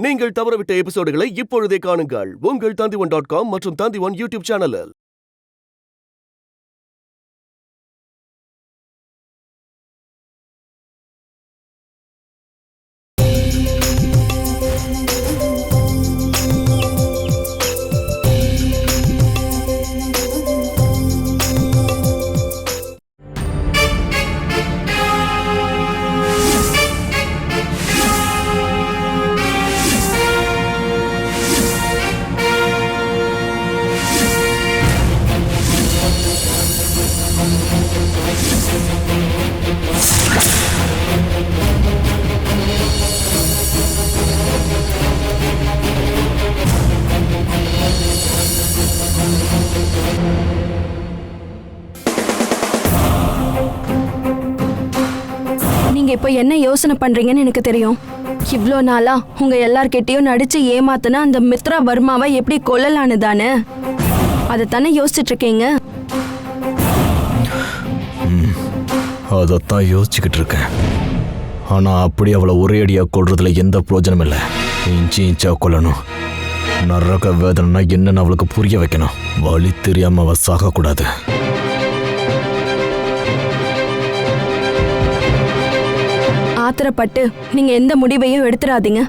நீங்கள் தவறவிட்ட எபிசோடுகளை இப்பொழுதே காணுங்கள் உங்கள் Tandivan.com மற்றும் Tandivan யூடியூப் சேனலில். நீங்க இப்ப என்ன யோசனை பண்றீங்கன்னு எனக்கு தெரியும். இவ்ளோ நாளா உங்க எல்லார்கிட்டயும் நடிச்சு ஏமாத்தினா அந்த மித்ரா வர்மாவை எப்படி கொல்லலான்னு தானே அதைத்தானே யோசிச்சுட்டு இருக்கீங்க. அதைத்தான் யோசிச்சுக்கிட்டு இருக்கேன். ஆனா அப்படி அவளை ஒரே அடியா கொள்றதுல எந்த பிரயோஜனம் இல்லை. இன்ச்சு இன்ச்சா கொல்லணும். நரக வேதனைனா என்னன்னு அவளுக்கு புரிய வைக்கணும். வழி தெரியாம அவ சாகக்கூடாது. ஆத்திரப்பட்டு நீங்க எந்த முடிவையும் எடுத்துடாதீங்க.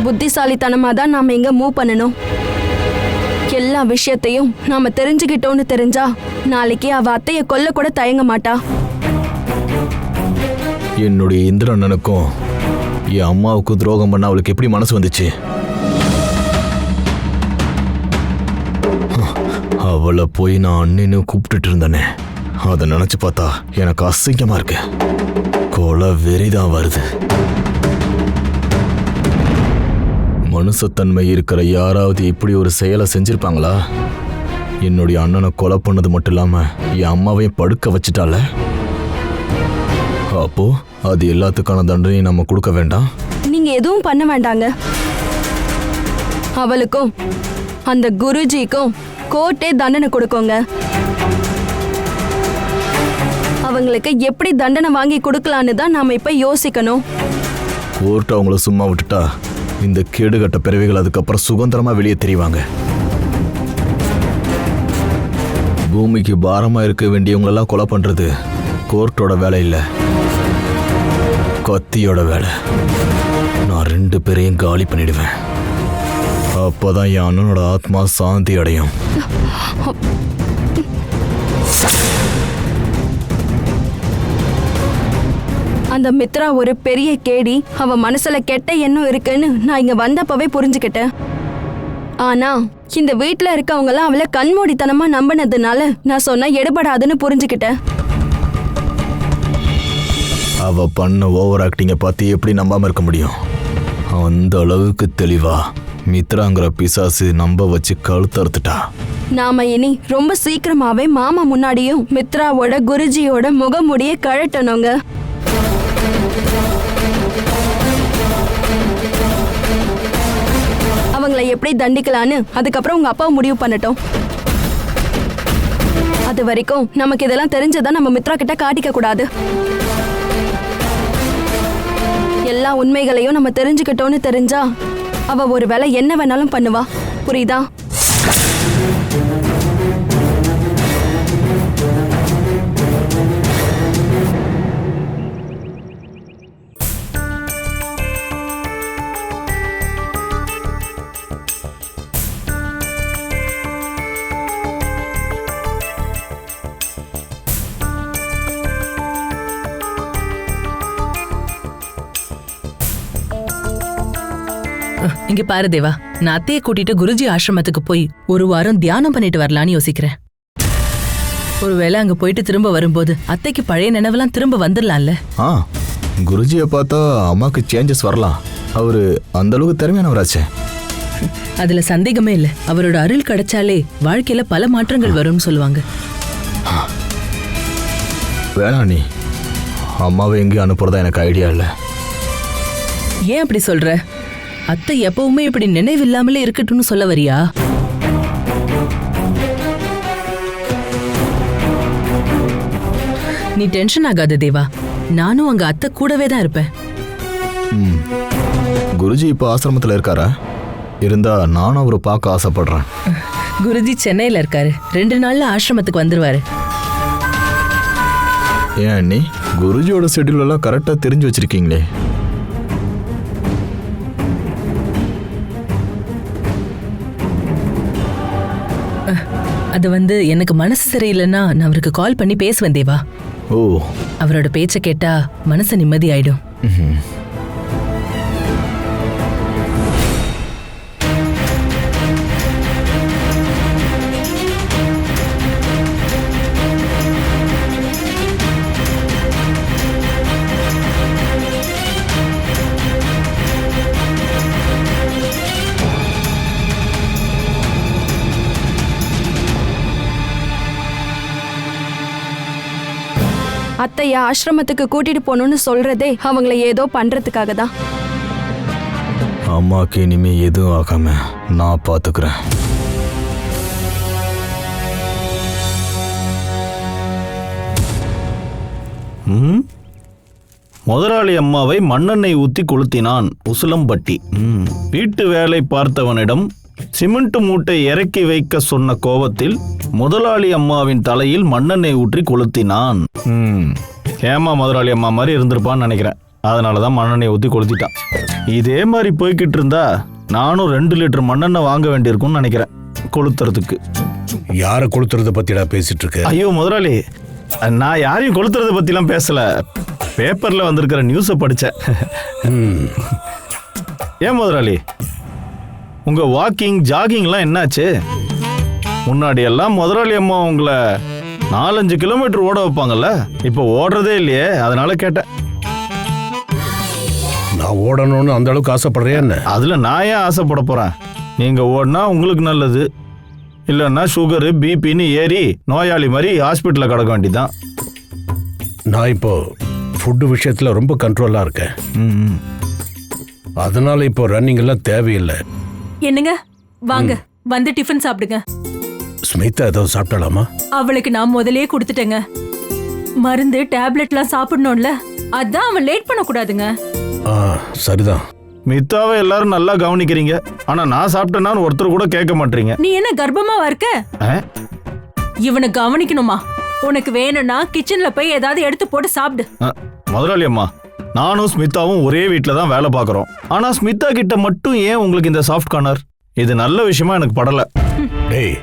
புத்திசாலித்தனமா தான் நாம இங்க மூவ் பண்ணணும். எல்லா விஷயத்தையும் நாம தெரிஞ்சுக்கிட்டோன்னு தெரிஞ்சா நாளைக்கு அவ அத்தைய கொல்ல கூட தயங்க மாட்டா. என்னுடைய இந்திரண்ணனுக்கும் என் அம்மாவுக்கு துரோகம் பண்ண அவளுக்கு எப்படி மனசு வந்துச்சு? அவளை போய் நான் அண்ணின்னு கூப்பிட்டுட்டு இருந்தேனே, அதை நினைச்சு பார்த்தா எனக்கு அசிங்கமா இருக்கு. கொலை வெறிதான் வருது. மனுஷத்தன்மை இருக்கிற யாராவது இப்படி ஒரு செயலை செஞ்சிருப்பாங்களா? என்னுடைய அண்ணனை கொலை பண்ணது மட்டும் இல்லாம என் அம்மாவையும் படுக்க வச்சுட்டால. அப்போ அது எல்லாத்துக்கான தண்டனையும் நம்ம கொடுக்க வேண்டாம். நீங்க எதுவும் பண்ண வேண்டாங்க. அவளுக்கும் அந்த குருஜிக்கும் கோர்ட்டே தண்டனை கொடுக்கோங்க. அவங்களுக்கு எப்படி தண்டனை வாங்கி கொடுக்கலான்னு தான் நாம இப்ப யோசிக்கணும். கோர்ட் அவங்கள சும்மா விட்டுட்டா இந்த கேடுகட்ட பிறவிகள் அதுக்கப்புறம் சுதந்திரமா வெளியே தெரிவாங்க. பூமிக்கு பாரமா இருக்க வேண்டியவங்களெல்லாம் கொலை பண்றது கோர்ட்டோட வேலை இல்ல, கத்தியோட வேலை. நான் 2 பேரையும் காலி பண்ணிடுவேன். அப்பதான் என் அண்ணனோட ஆத்மா சாந்தி அடையும். அந்த மித்ரா ஒரு பெரிய கேடி. அவ மனசுல கெட்ட எண்ணம் இருக்குன்னு நான் இங்க வந்தப்பவே புரிஞ்சுக்கிட்டேன். ஆனா இந்த வீட்டுல இருக்கவங்க எல்லாம் அவளை கண்மூடித்தனமா நம்பினதுனால நான் சொன்ன எடுபடாதுன்னு புரிஞ்சுக்கிட்டேன். அவ பண்ண ஓவர் ஆக்டிங்க பார்த்து எப்படி நம்பாம இருக்க முடியும்? அந்த அளவுக்கு தெளிவா மித்ராங்கிற பிசாசு நம்ப வச்சு கழுத்தறுத்துட்டா. நாம இனி ரொம்ப சீக்கிரமாவே மாமா முன்னாடியும் மித்ராவோட குருஜியோட முகமுடியை கழட்டணுங்க. அவங்களை எப்படி தண்டிக்கலான்னு அதுக்கப்புறம் உங்க அப்பா முடிவு பண்ணட்டும். அது வரைக்கும் நமக்கு இதெல்லாம் தெரிஞ்சதான் நம்ம மித்ரா கிட்ட காட்டிக்க கூடாது. எல்லா உண்மைகளையும் நம்ம தெரிஞ்சுக்கிட்டோன்னு தெரிஞ்சா அவ ஒரு வேளை என்ன வேணாலும் பண்ணுவா. புரியுதா? இங்க பாரு தேவா, நான் அத்தையை கூட்டிட்டு குருஜி ஆசிரமத்துக்கு போய் 1 வாரம் தியானம் பண்ணிட்டு வரலான்னு யோசிக்கிறேன். ஒருவேளை அங்க போயிட்டு திரும்ப வரும்போது அத்தைக்கு பழைய நினைவெல்லாம் திரும்ப வந்துடலாம்ல. குருஜியை பார்த்தா அம்மாக்கு சேஞ்சஸ் வரலாம். அவரு அந்த அளவுக்கு திறமையானவராச்சே. அதுல சந்தேகமே இல்ல. அவரோட அருள் கிடைச்சாலே வாழ்க்கையில பல மாற்றங்கள் வரும்னு சொல்லுவாங்க. வேணா, நீ அம்மாவை எங்கேயும் அனுப்புறதா எனக்கு ஐடியா இல்லை. ஏன் அப்படி சொல்ற? அத்தை எப்பவுமே இப்படி நினைவில்லாமலே இருக்கட்டும்னு சொல்ல வரியா? நீ டென்ஷன் ஆகாத தேவா. நானும் அங்க அத்தை கூடவே தான் இருப்பேன். குருஜி இப்போ ஆசிரமத்தில் இருக்காரா? இருந்தா நானும் அவரை பார்க்க ஆசைப்படுறேன். குருஜி சென்னையில இருக்காரு. 2 நாள்ல ஆசிரமத்துக்கு வந்துருவாரு. ஏன் அண்ணி, குருஜியோட ஷெட்யூல் எல்லாம் கரெக்டாக தெரிஞ்சு வச்சிருக்கீங்களே. அது வந்து எனக்கு மனசு சரியில்லைன்னா நான் அவருக்கு கால் பண்ணி பேசுவேன் தேவா. ஓ. அவரோட பேச்சை கேட்டா மனசு நிம்மதி ஆயிடும். அத்தைய ஆசிரமத்துக்கு கூட்டிட்டு போகணும்னு சொல்றதே அவங்கள ஏதோ பண்றதுக்காக தான். அம்மாக்கு இனிமே எதுவும் ஆகாம நான் பாத்துக்கிறேன். முதலாளி அம்மாவை மண்ணெண்ணெய் ஊத்தி கொளுத்தினான் உசிலம்பட்டி. வீட்டு வேலை பார்த்தவனிடம் சிமெண்ட் மூட்டை இறக்கி வைக்க சொன்ன கோபத்தில் முதலாளி அம்மாவின் தலையில் மண்ணெண்ணெய் ஊற்றி கொளுத்தினான். ஏமா முதலாளி அம்மா மாதிரி இருந்திருப்பான்னு நினைக்கிறேன். அதனாலதான் மண்ணெண்ணெய் ஊற்றி கொளுத்திட்டான். இதே மாதிரி போய்கிட்டு இருந்தா நானும் 2 லிட்டர் மண்ணெண்ணெய் வாங்க வேண்டியிருக்கும்னு நினைக்கிறேன் கொளுத்துறதுக்கு. யாரை கொளுத்துறத பத்திடா பேசிட்டு இருக்க? ஐயோ முதலாளி, நான் யாரையும் கொளுத்துறத பத்திலாம் பேசல. பேப்பர்ல வந்திருக்கிற நியூஸை படிச்சேன். ஏன் முதலாளி, உங்க வாக்கிங் ஜாகிங்லாம் என்னாச்சு? முன்னாடி எல்லாம் முதலாளி அம்மா உங்களை 4-5 கிலோமீட்டர் ஓட வைப்பாங்கல்ல, இப்போ ஓடுறதே இல்லையே, அதனால கேட்டேன். நான் ஓடணும்னு அந்த அளவுக்கு ஆசைப்படுறேன் என்ன? அதுல நான் ஏன் ஆசைப்பட போறேன்? நீங்க ஓடினா உங்களுக்கு நல்லது, இல்லைன்னா சுகரு பிபின்னு ஏறி நோயாளி மாதிரி ஹாஸ்பிட்டலில் கிடக்க வேண்டியதுதான். நான் இப்போ ஃபுட்டு விஷயத்துல ரொம்ப கண்ட்ரோலா இருக்கேன். அதனால இப்போ ரன்னிங் எல்லாம் தேவையில்லை. என்னங்க வாங்க வந்து டிஃபன் சாப்பிடுங்க. ஸ்மிதா ஏதாவது சாப்பிடலாமா? அவளுக்கு நான் முதலே கொடுத்துட்டேங்க. மருந்து டேப்லெட்லாம் சாப்பிடணும்ல, அதான் அவன் லேட் பண்ணக்கூடாதுங்க. சரிதான். மித்தாவை எல்லாரும் நல்லா கவனிக்கிறீங்க, ஆனா நான் சாப்பிட்டேன்னு ஒருத்தர் கூட கேட்க மாட்டீங்க. நீ என்ன கர்ப்பமாவா இருக்க? இவனை கவனிக்கணுமா? உனக்கு வேணும்னா கிச்சன்ல போய் ஏதாவது எடுத்து போட்டு சாப்பிடு. முதலாளி அம்மா, நானும் ஸ்மிதாவும் ஒரே வீட்டில் தான் வேலை பார்க்குறோம். ஆனா ஸ்மிதா கிட்ட மட்டும் ஏன் உங்களுக்கு இந்த சாஃப்ட் கார்னர்? இது நல்ல விஷயமா எனக்கு படல. டேய்,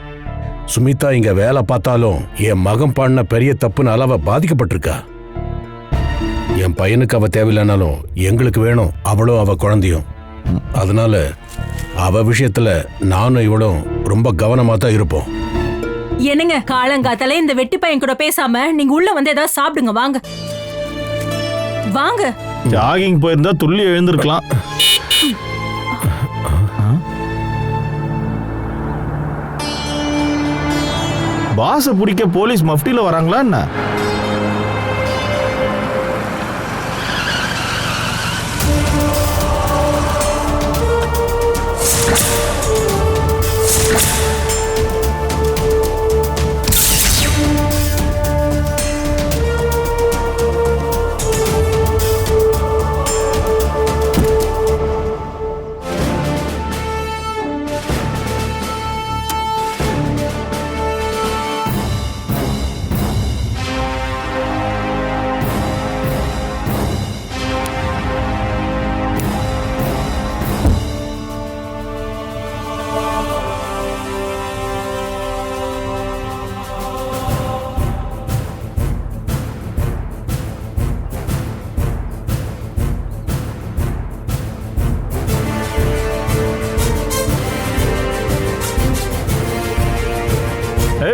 சுமிதா இங்க வேலை பார்த்தாலும் என் மகன் பண்ண பெரிய தப்புன்னு அளவ பாதிக்கப்பட்டிருக்கா. என் பையனுக்கு அவ தேவையில்லைனாலும் எங்களுக்கு வேணும், அவளும் அவ குழந்தையும். அதனால அவ விஷயத்துல நானும் இவளும் ரொம்ப கவனமா தான் இருப்போம். என்னங்க காலங்காத்தால இந்த வெட்டி பையன் கூட பேசாம நீங்க உள்ள வந்து ஏதாவது சாப்பிடுங்க. வாங்க வாங்க. ஜாகிங் போயிருந்தா துள்ளி எழுந்திருக்கலாம். பாச பிடிக்க போலீஸ் மஃப்டில வராங்களா என்ன?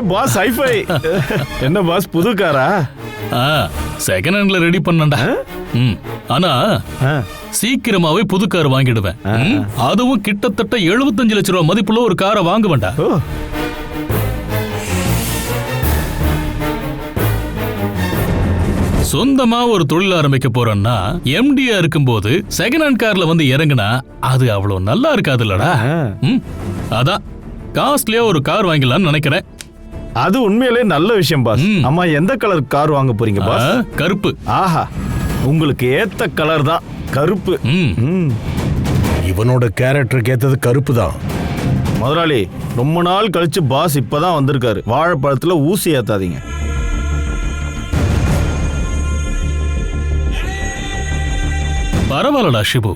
Pass hi-fi. என்ன பாஸ் புது காரா? செகண்ட் ஹேண்ட்ல ரெடி பண்ணண்டா. ஆனா சீக்கிரமாவே புது கார் வாங்கிடுவேன். அதுவும் கிட்டத்தட்ட 75 லட்சம் ரூபாய் மதிப்புள்ள ஒரு காரை வாங்க வேண்டாம். சொந்தமா ஒரு தொழில் ஆரம்பிக்க போறேன்னா எம்டியா இருக்கும்போது செகண்ட் ஹேண்ட் கார்ல வந்து இறங்குனா அது அவ்வளவு நல்லா இருக்காதுல்லடா. அதான் காஸ்ட்லியா ஒரு கார் வாங்கலாம்னு நினைக்கிறேன். அது உண்மையிலே நல்ல விஷயம் பாஸ். அம்மா, எந்த கலர் கார் வாங்க போறீங்க பாஸ்? கருப்பு. ஆஹா, உங்களுக்கு ஏத்த கலர் தான் கருப்பு. இவனோட கேரக்டருக்கு ஏத்தது கருப்பு தான். முதலாளி, ரொம்ப நாள் கழிச்சு பாஸ் இப்பதான் வந்திருக்காரு. வாழைப்பழத்துல ஊசி ஏத்தாதீங்க. பரவாயில்லடா ஷிபு,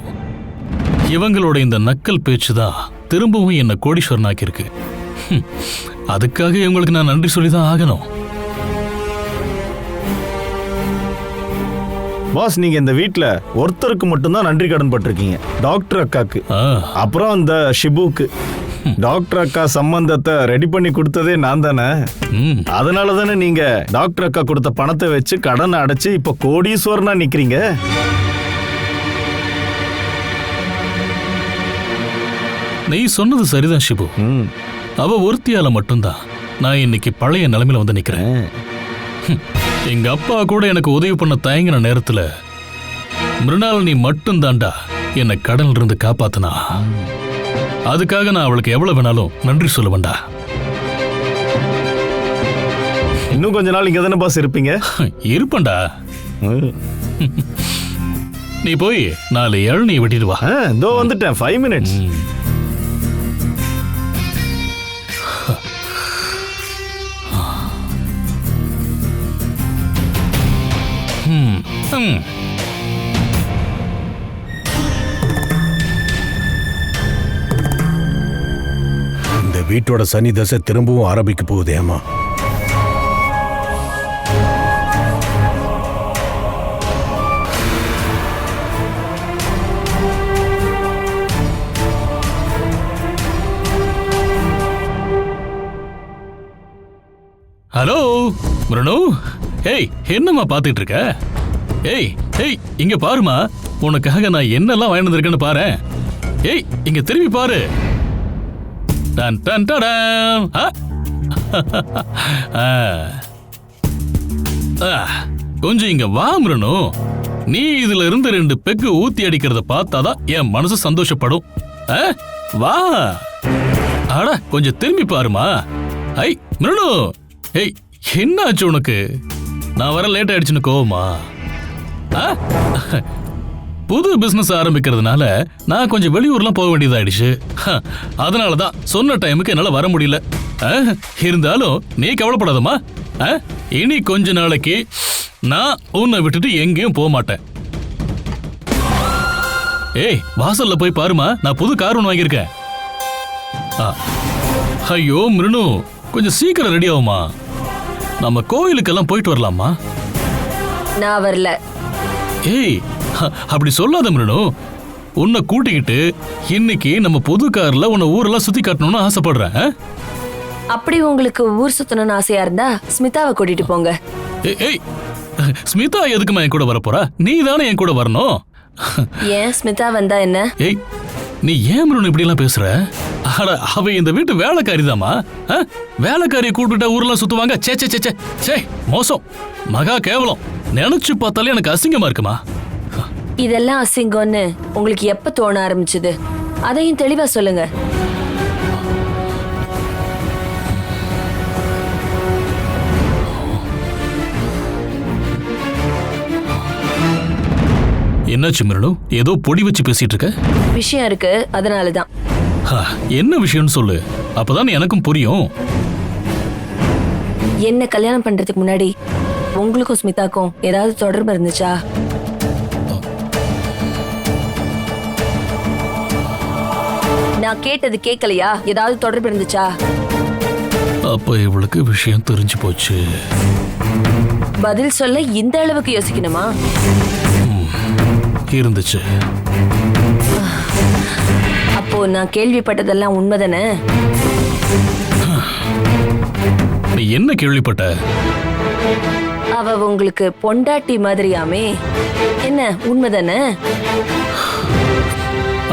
இவங்களோட இந்த நக்கல் பேச்சு தான் திரும்பவும் என்ன கோடீஸ்வரன் ஆக்கியிருக்கு. அதுக்காக இவங்களுக்கு நான் நன்றி சொல்லிதான் ஆகணும். பாஸ், நீங்க இந்த வீட்ல ஒருத்தருக்கு மட்டும்தான் நன்றி கடன் பட்டிருக்கீங்க, டாக்டர் அக்காக்கு. அப்புறம் இந்த ஷிபுக்கு. டாக்டர் அக்கா சம்பந்தத்தை ரெடி பண்ணி கொடுத்ததே நான் தானே. அதனால தானே நீங்க டாக்டர் அக்கா கொடுத்த பணத்தை வச்சு கடனை அடைச்சு இப்ப கோடீஸ்வரனா நிக்கிறீங்க. நீ சொன்னது சரிதான் ஷிபு. அவ ஒருத்தியால மட்டும்தான் நான் இன்னைக்கு பழைய நிலைமையில வந்து நிக்கிறேன். எங்க அப்பா கூட எனக்கு உதவி பண்ண தயங்கின நேரத்துல மிருணால் நீ மட்டும் தாண்டா என்னை கடல்ல இருந்து காப்பாத்தினா. அதுக்காக நான் அவளுக்கு எவ்வளவு வேணாலும் நன்றி சொல்லுவேன்டா. இன்னும் கொஞ்ச நாள் இங்க தானே பாஸ் இருப்பீங்க? இருப்பேன்டா. நீ போய் 4 இளநீ வெட்டிட்டு வா. இதோ வந்துட்டேன், 5 minutes. இந்த வீட்டோட சனி தசை திரும்பவும் ஆரம்பிக்க போகுது. ஏமா ஹலோ மிருணு, ஏய் என்னம்மா பாத்துட்டு இருக்க? ஏய் ஏய் இங்க பாருமா, உனக்காக நான் என்னெல்லாம் வாங்கிட்டு வந்திருக்கேன்னு பாரு. ஏய் இங்க திரும்பி பாரு. டன் டன் டடன். கொஞ்சம் இங்க வா மிருணு. நீ இதுல இருந்து 2 பெக்கு ஊத்தி அடிக்கிறத பார்த்தாதான் என் மனசு சந்தோஷப்படும். வா. அட கொஞ்சம் திரும்பி பாருமா. ஐ மிருணு, ஏய் என்னாச்சு உனக்கு? நான் வர லேட் ஆயிடுச்சுன்னு கோவமா? புது பிசினஸ் ஆரம்பிக்கிறதுனால நான் கொஞ்சம் வெளியூர்லாம் போக வேண்டியதாயிடுச்சு. அதனாலதான் சொன்ன டைமுக்கு என்னால வர முடியல. இருந்தாலும் நீ கவலைப்படாதம்மா. இனி கொஞ்ச நாளைக்கு நான் உன்னை விட்டுட்டு எங்கேயும் போக மாட்டேன். ஏய் வாசல்ல போய் பாருமா, நான் புது கார் ஒன்று வாங்கியிருக்கேன். ஐயோ மிருணு, கொஞ்சம் சீக்கிரம் ரெடி ஆகுமா. நம்ம கோயிலுக்கெல்லாம் போயிட்டு வரலாமா? நான் வரல. ஏய் அப்படி சொல்லாத மிருணு. உன்னை கூட்டிக்கிட்டு இன்னைக்கு நம்ம புது கார்ல உன்னை ஊரெல்லாம் சுத்தி காட்டணும்னு ஆசைப்படுறேன். அப்படி உங்களுக்கு ஊர் சுத்தணும்னு ஆசையா இருந்தா ஸ்மிதாவை கூட்டிட்டு போங்க. ஏய் ஸ்மிதா எதுக்குமா என் கூட வர போறா? நீ தானே என் கூட வரணும். ஏன் ஸ்மிதா வந்தா என்ன? ஏய் நீ ஏன் மிருணு இப்படி எல்லாம் பேசுற? அவ இந்த வீட்டு வேலைக்காரிதாமா. வேலைக்காரியை கூப்பிட்டா ஊரெல்லாம் சுத்துவாங்க. சே சே சே சே, மோசம், மகா கேவலம். நினைச்சு பார்த்தாலே எனக்கு அசிங்கமா இருக்குமா. இதெல்லாம் அசிங்கம்னு உங்களுக்கு எப்ப தோண ஆரம்பிச்சது? அதையும் தெளிவா சொல்லுங்க. என்னாச்சு மிருணு, ஏதோ பொடி வச்சு பேசிட்டு இருக்க? விஷயம் இருக்கு, அதனாலதான். என்ன விஷயம்னு சொல்லு, அப்பதான் எனக்கும் புரியும். என்ன கல்யாணம் பண்றதுக்கு முன்னாடி உங்களுக்கும் ஸ்மிதாக்கும் ஏதாவது தொடர்பு இருந்துச்சா? நான் கேட்டது கேட்கலையா? ஏதாவது தொடர்பு இருந்துச்சா? அப்ப இவளுக்கு விஷயம் தெரிஞ்சு போச்சு. பதில் சொல்ல இந்த அளவுக்கு யோசிக்கணுமா? இருந்துச்சு. அப்போ நான் கேள்விப்பட்டதெல்லாம் உண்மைதானே? நீ என்ன கேள்விப்பட்ட? அவ உங்களுக்கு பொண்டாட்டி மாதிரியாமே, என்ன உண்மைதானே?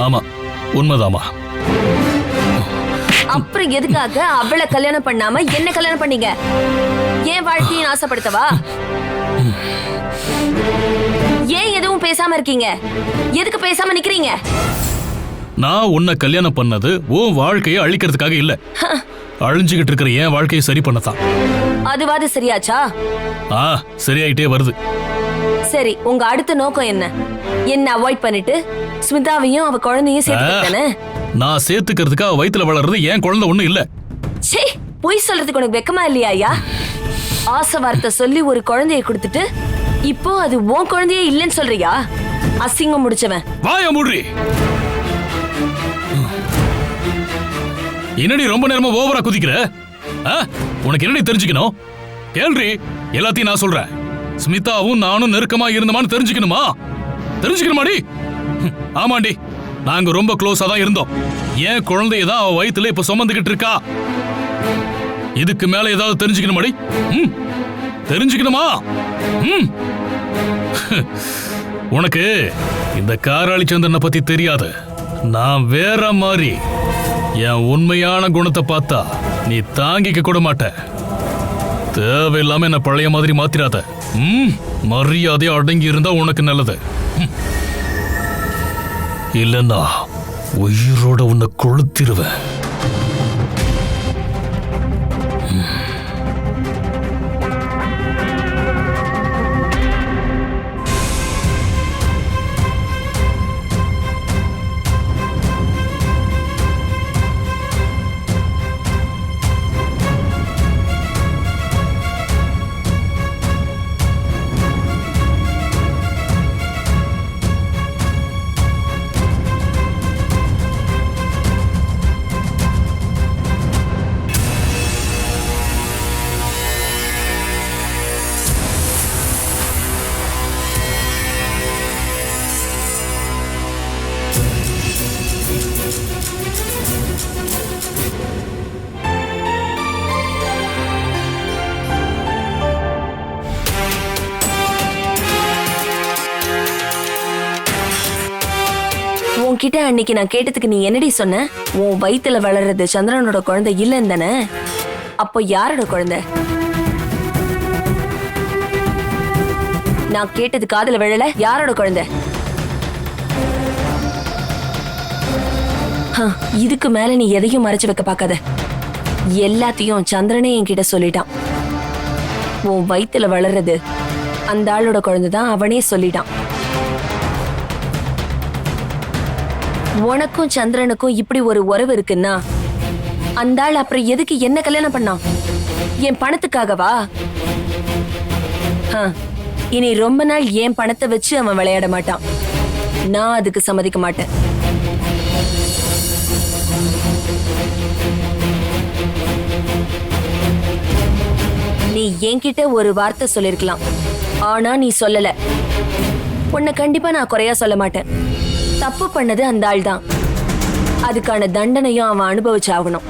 ஆமா உண்மைதாமா. அப்புறம் எதுக்காக அவளை கல்யாணம் பண்ணாம என்ன கல்யாணம் பண்ணீங்க? ஏன் வாழ்க்கையை ஆசைப்படுத்தவா? ஏன் எதுவும் பேசாம இருக்கீங்க? எதுக்கு பேசாம நிக்கிறீங்க? நான் உன்னை கல்யாணம் பண்ணது உன் வாழ்க்கையை அழிக்கிறதுக்காக இல்ல, அழிஞ்சுகிட்டு இருக்கிற என் வாழ்க்கையை சரி பண்ணத்தான். அதுவாது சரியாச்சா? சரியாயிட்டே வருது. சரி, உங்க அடுத்த நோக்கம் என்ன? என்ன அவாய்ட் பண்ணிட்டு ஸ்மிதாவையும் அவ குழந்தையும் சேர்த்துக்கிட்டானே. நான் சேர்த்துக்கிறதுக்கு அவ வயித்துல வளர்றது என் குழந்தை ஒண்ணும் இல்ல. சே, பொய் சொல்றதுக்கு உனக்கு வெக்கமா இல்லையா ஐயா? ஆசை வார்த்தை சொல்லி ஒரு குழந்தைய கொடுத்துட்டு இப்போ அது உன் குழந்தையே இல்லைன்னு சொல்றியா? அசிங்கம் முடிச்சவன். வாய மூடி. என்னடி ரொம்ப நேரமா ஓவரா குதிக்கிற? உனக்கு என்னடி தெரிஞ்சுக்கணும்? கேள்றி, எல்லாத்தையும் நான் சொல்றேன். ஸ்மிதாவும் நானும் நெருக்கமா இருந்தமான்னு தெரிஞ்சுக்கணுமாடி? ஆமாண்டி, நாங்க ரொம்ப க்ளோஸா தான் இருந்தோம். ஏன் குழந்தையதான் அவ வயித்துல இப்ப சுமந்துகிட்டு இருக்கா. இதுக்கு மேல ஏதாவது தெரிஞ்சுக்கணுமாடி? தெரிஞ்சுக்கணுமா? உனக்கு இந்த காராளி சந்திரனை பத்தி தெரியாது. நான் வேற மாதிரி. என் உண்மையான குணத்தை பார்த்தா நீ தாங்கிக்க கூட மாட்ட. தேவையில்லாம என்ன பழைய மாதிரி மாத்திராத. மரியாதையா அடங்கி இருந்தா உனக்கு நல்லது. இல்லன்னா உயிரோட உன்னை கொளுத்திருவேன். உன்கிட்ட அன்னைக்கு நான் கேட்டதுக்கு நீ என்னடி சொன்ன? உன் வயித்துல வளர்றது சந்திரனோட குழந்தை இல்லன்னு தானே? அப்போ யாரோட குழந்தை? நான் கேட்டது காதுல விழல. யாரோட குழந்தை? இதுக்கு மேல நீ எதையும் மறைச்சு வைக்க பார்க்காத. எல்லாத்தையும் சந்திரனே என்கிட்ட சொல்லிட்டான். உன் வயித்துல வளர்றது அந்த ஆளோட குழந்தைதான் அவனே சொல்லிட்டான். உனக்கும் சந்திரனுக்கும் இப்படி ஒரு உறவு இருக்குன்னா அந்த ஆள் அப்புறம் எதுக்கு என்ன கல்யாணம் பண்ணான்? என் பணத்துக்காகவா? இனி ரொம்ப நாள் என் பணத்தை வச்சு அவன் விளையாட மாட்டான். நான் அதுக்கு சம்மதிக்க மாட்டேன். நீ என்கிட்ட ஒரு வார்த்தை சொல்லிருக்கலாம், ஆனா நீ சொல்லல. உன்னை கண்டிப்பா நான் குறையா சொல்ல மாட்டேன். தப்பு பண்ணது அந்த ஆள் தான். அதுக்கான தண்டனையும் அவன் அனுபவிச்சாகணும்.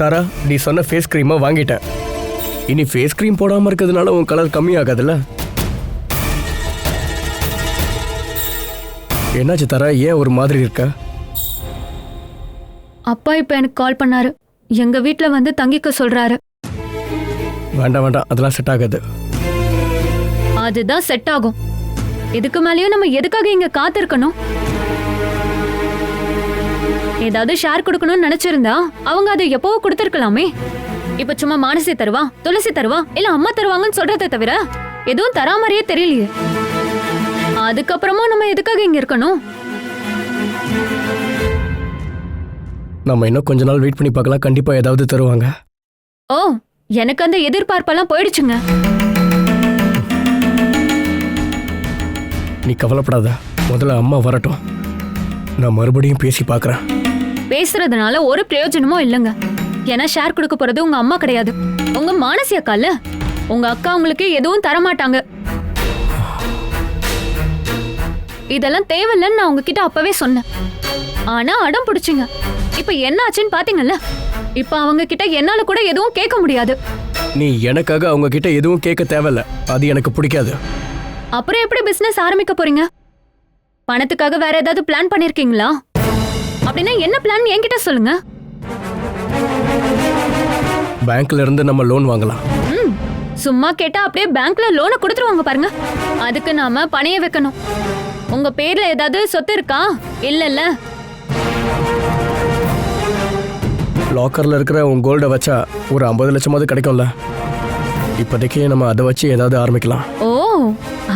தாரா, நீ சொன்ன ஃபேஸ் கிரீமை வாங்கிட்டேன். இனி ஃபேஸ் கிரீம் போடாம இருக்கிறதுனால உன் கலர் கம்மியாகாதுல்ல? என்னாச்சு தாரா, ஏன் ஒரு மாதிரி இருக்க? அப்பா இப்ப எனக்கு கால் பண்ணாரு. எங்க வீட்ல வந்து தங்கிக்க சொல்றாரு. வேண்டாம் வேண்டாம், அதெல்லாம் செட் ஆகாது. அதுதான் செட் ஆகும். இதுக்கு மேலேயும் நம்ம எதுக்காக இங்க காத்திருக்கணும்? ஏதாவது ஷேர் கொடுக்கணும்னு நினைச்சிருந்தா அவங்க அதை எப்பவோ கொடுத்திருக்கலாமே. இப்ப சும்மா மானசி தருவா, துளசி தருவா, இல்ல அம்மா தருவாங்கன்னு சொல்றதை தவிர எதுவும் தரா மாதிரியே தெரியலையே. அதுக்கப்புறமா நம்ம எதுக்காக இங்க இருக்கணும்? நம்ம இன்னும் கொஞ்ச நாள் வெயிட் பண்ணி பார்க்கலாம். கண்டிப்பா ஏதாவது தருவாங்க. ஓ, எனக்கு அந்த எதிர்பார்ப்பெல்லாம் போயிடுச்சுங்க. நீ கவலைப்படாத, முதல்ல அம்மா வரட்டும், நான் மறுபடியும் பேசி பார்க்கறேன். பேசுறதுனால ஒரு பிரயோஜனமும் இல்லைங்க. ஏன்னா ஷேர் கொடுக்க போறது உங்க அம்மா கிடையாது, உங்க மானசி அக்கால. உங்க அக்கா உங்களுக்கு எதுவும் தரமாட்டாங்க. இதெல்லாம் தேவையில்லைன்னு நான் உங்ககிட்ட அப்பவே சொன்னேன். ஆனா அடம் பிடிச்சிங்க. இப்ப என்ன ஆச்சுன்னு பாத்தீங்கல்ல? இப்ப அவங்க கிட்ட என்னால கூட எதுவும் கேட்க முடியாது. நீ எனக்காக அவங்க கிட்ட எதுவும் கேட்க தேவையில்ல. அது எனக்கு பிடிக்காது. அப்புறம் எப்படி பிசினஸ் ஆரம்பிக்க போறீங்க? பணத்துக்காக வேற ஏதாவது பிளான் பண்ணிருக்கீங்களா? அப்படின்னா என்ன பிளான் என்கிட்ட சொல்லுங்க. பேங்க்ல இருந்து நம்ம லோன் வாங்கலாம். சும்மா கேட்டா அப்படியே பேங்க்ல லோனை கொடுத்துருவாங்க பாருங்க. அதுக்கு நாம பணைய வைக்கணும். உங்க பேர்ல ஏதாவது சொத்து இருக்கா? இல்லல்ல. லாக்கரில் இருக்கிற உன் கோல்டை வச்சா ஒரு 50 லட்சமாவது கிடைக்கும்ல. இப்போதைக்கு நம்ம அதை வச்சு ஏதாவது ஆரம்பிக்கலாம். ஓ,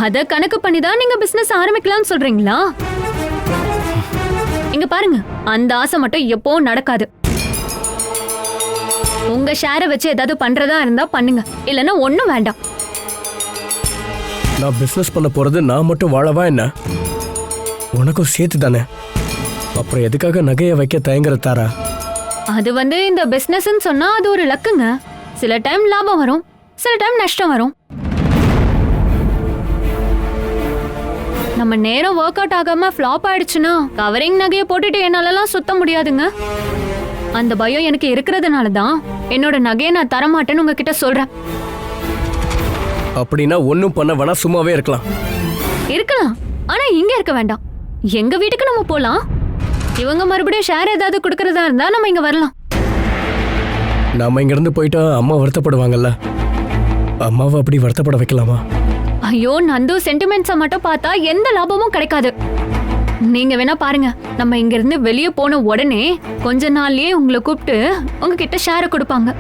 அத கணக்கு பண்ணி தான் நீங்க பிசினஸ் ஆரம்பிக்கலாம்னு சொல்றீங்களா? இங்க பாருங்க, அந்த ஆசை மட்டும் எப்பவும் நடக்காது. உங்க ஷேரை வச்சு ஏதாவது பண்றதா இருந்தா பண்ணுங்க, இல்லைன்னா ஒண்ணும் வேண்டாம். நான் பிஸ்னஸ் பண்ண போறது நான் மட்டும் வாழவா என்ன? உனக்கும் சேர்த்து தானே. அப்புறம் எதுக்காக நகையை வைக்க தயங்குற தாரா? அது இந்த பிசினஸ்ன்னு சொன்னா அது ஒரு லக்குங்க. சில டைம் லாபம் வரும், சில டைம் நஷ்டம் வரும். நம்ம நேரம் ஒர்க் அவுட் ஆகாம ஃப்ளாப் ஆயிடுச்சுன்னா கவரிங் நகையை போட்டுட்டு என்னாலலாம் சுத்த முடியாதுங்க. அந்த பயம் எனக்கு இருக்கிறதுனால தான் என்னோட நகையை நான் தரமாட்டேன்னு உங்ககிட்ட சொல்றேன். அப்படின்னா ஒன்னும் பண்ண வேணா, சும்மாவே இருக்கலாம். ஆனா இங்க இருக்க வேண்டாம். எங்க வீட்டுக்கு நம்ம போலாம். இவங்க மறுபடியும் ஷேர் ஏதாவது கொடுக்கறதா இருந்தா நம்ம இங்க வரலாம். நாம இங்க இருந்து போயிட்டா அம்மா வருத்தப்படுவாங்கல்ல. அம்மாவை அப்படி வருத்தப்பட வைக்கலாமா? ஐயோ நந்து, சென்டிமெண்ட்ஸை மட்டும் பார்த்தா எந்த லாபமும் கிடைக்காது. நீங்க வேணா பாருங்க, நம்ம இங்க இருந்து வெளியே போன உடனே கொஞ்ச நாள்லயே உங்களை கூப்பிட்டு உங்ககிட்ட ஷேரை கொடுப்பாங்க.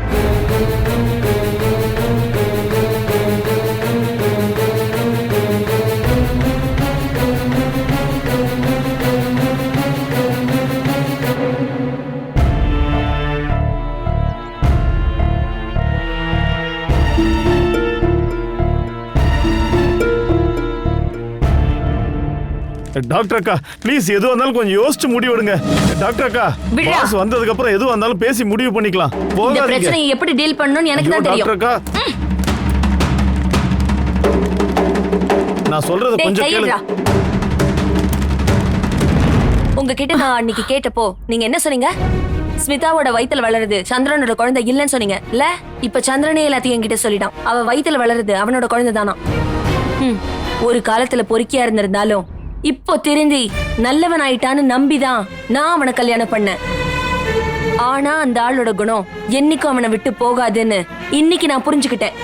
டாக்டர் அக்கா ப்ளீஸ், எதுவாக இருந்தாலும் கொஞ்சம் யோசிச்சு முடிவு எடுங்க. டாக்டர் அக்கா, பாஸ் வந்ததுக்கு அப்புறம் எதுவாக இருந்தாலும் பேசி முடிவு பண்ணிக்கலாம். இந்த பிரச்சனையை எப்படி டீல் பண்ணணும்னு எனக்கு தான் தெரியும். டாக்டர் அக்கா, நான் சொல்றது கொஞ்சம் கேளுங்க. உங்ககிட்ட நான் அன்னைக்கு கேட்டப்போ நீங்க என்ன சொன்னீங்க? ஸ்மிதாவோட வயித்துல வளருது சந்திரனோட குழந்தை இல்லன்னு சொன்னீங்க இல்ல? இப்ப சந்திரனே எல்லாத்தையும் என்கிட்ட சொல்லிட்டான். அவ வயித்துல வளருது அவனோட குழந்தை தானா. ஒரு காலத்துல பொறுக்கியா இருந்திருந்தாலும் இப்போ திருந்தி நல்லவன் ஆயிட்டான்னு நம்பிதான் நான் அவனை கல்யாணம் பண்ணேன். ஆனா அந்த ஆளோட குணம் என்னைக்கும் அவனை விட்டு போகாதுன்னு இன்னைக்கு நான் புரிஞ்சுக்கிட்டேன்.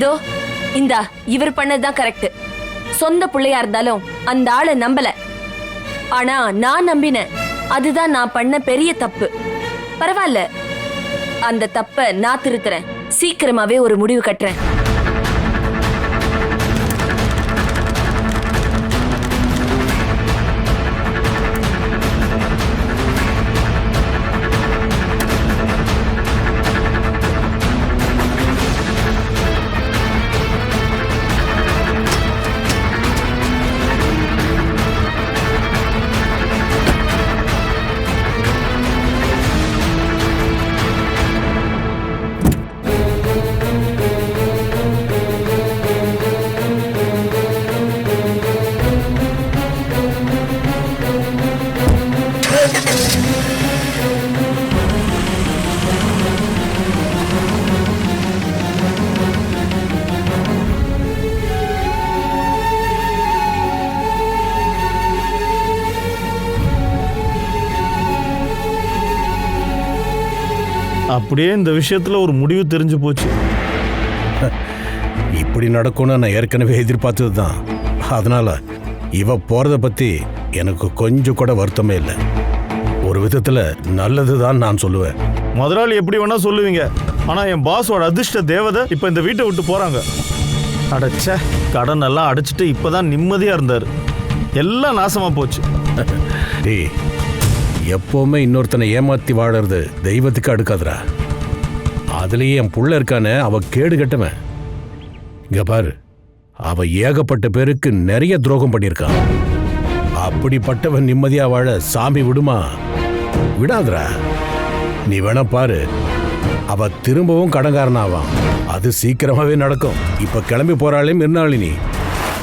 தோ இந்தா இவர் பண்ணதுதான் கரெக்ட். சொந்த பிள்ளையா இருந்தாலும் அந்த ஆளை நம்பல, ஆனா நான் நம்பினேன். அதுதான் நான் பண்ண பெரிய தப்பு. பரவாயில்ல, அந்த தப்ப நான் திருத்துறேன். சீக்கிரமாவே ஒரு முடிவு கட்டுறேன். அப்படியே இந்த விஷயத்துல ஒரு முடிவு தெரிஞ்சு போச்சு. இப்படி நடக்கும்னு நான் ஏற்கனவே எதிர்பார்த்தது தான். அதனால இவ போறத பத்தி எனக்கு கொஞ்சம் கூட வருத்தமே இல்லை. ஒரு விதத்துல நல்லதுதான் நான் சொல்லுவேன். முதலாளி எப்படி வேணா சொல்லுவீங்க, ஆனா என் பாஸோட அதிர்ஷ்ட தேவதை இப்ப இந்த வீட்டை விட்டு போறாங்க. அடைச்ச கடன் எல்லாம் அடைச்சிட்டு இப்பதான் நிம்மதியா இருந்தாரு, எல்லாம் நாசமா போச்சு. டேய், எப்பவுமே இன்னொருத்தனை ஏமாத்தி வாழறது தெய்வத்துக்கு அடுக்காதுரா. அதுலயே என் புள்ள இருக்கானே, அவ கேடு கட்டவன். இங்க பாரு, அவ ஏகப்பட்ட பேருக்கு நிறைய துரோகம் பண்ணியிருக்கான். அப்படிப்பட்டவன் நிம்மதியா வாழ சாமி விடுமா? விடாதுரா. நீ வேணா பாரு, அவ திரும்பவும் கடன்காரனாவான். அது சீக்கிரமாவே நடக்கும். இப்ப கிளம்பி போறாளே மிர்னாளினி,